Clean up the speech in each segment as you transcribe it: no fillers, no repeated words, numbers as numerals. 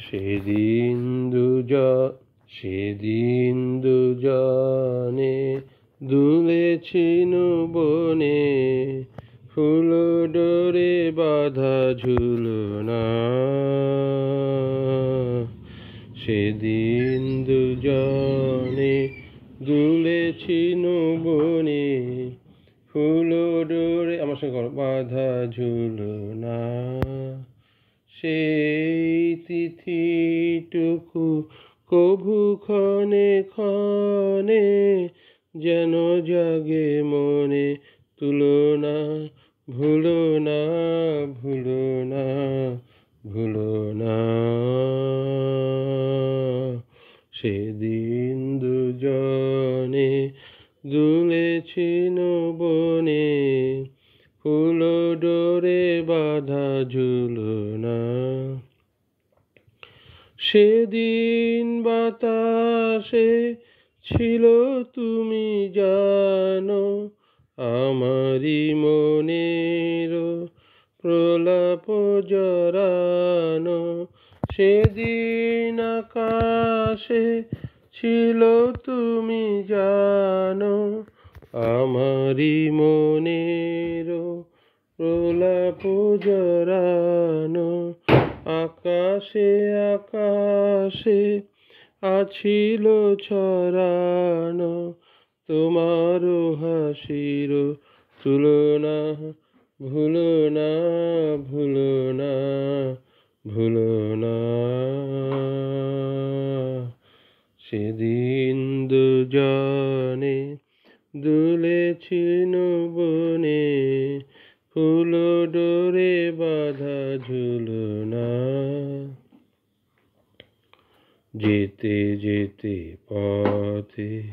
সেদিন দুজনে দুলেছিল বনে, ফুল ডোরে বাঁধা ঝুলনা। সেদিন দুজনে দুলেছিল বনে, ফুল ডোরে আমার সঙ্গে বাঁধা ঝুলনা। সেই তিথিটুকু কভু ক্ষণে ক্ষণে যেন জাগে মনে, তুলনা ভুলো না, ভুলো না, ভুলো না। সেদিন দুজনে দুলেছিল বনে, ফুল ডোরে বাঁধা ঝুলনা। সেদিন বাতাসে ছিল তুমি জানো, আমারি মনের প্রলাপ জড়ানো। সেদিন আকাশে ছিল তুমি জানো, আমারি মনের প্রলাপ জড়ানো। আকাশে আকাশে আছিল ছড়ানো, তোমার হাসির তুলনা। ভুলো না, ভুলো না, ভুলো না। সেদিন দুজনে দুলেছিল বনে, ফুল ডোরে বাঁধা ঝুলনা। যেতে যেতে পথে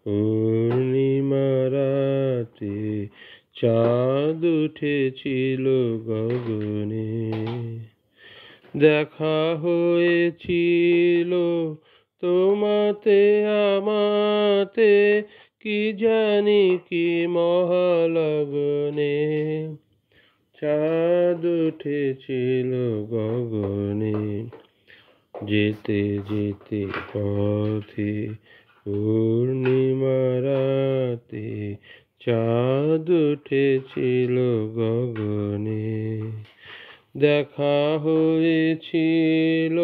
পূর্ণিমা রাতে, চাঁদ উঠেছিল গগনে। দেখা হয়েছিল তোমাতে আমাতে, কি জানি কি মহালগনে। চাঁদ উঠেছিল গগনে। যেতে যেতে পথে পূর্ণিমা রাতে, চাঁদ উঠেছিল গগনে। দেখা হয়েছিল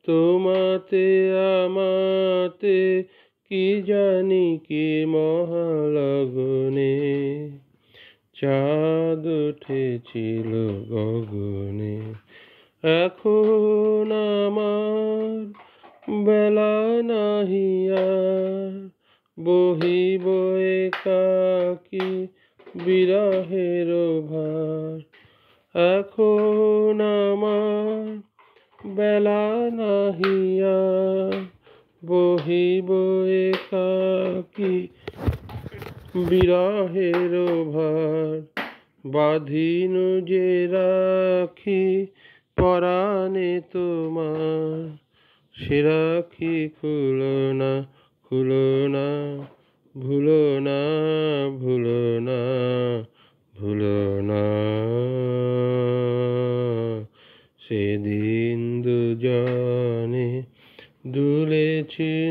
তোমাতে আমাতে, কি জানি কি মহালগনে। চাঁদ উঠেছিল গগনে। এখন আমার বেলা নাহি আর, বহিব একাকী বিরহের ভার। এখন আমার বেলা নাহি আর, বহিব একাকী বিরহের ভার। বাঁধিনু যে রাখি পরাণে তোমার, সে রাখি খুলো না, খুলো না, ভুলো না, ভুলো না, ভুলো না। সেদিন দুজনে দুলেছিল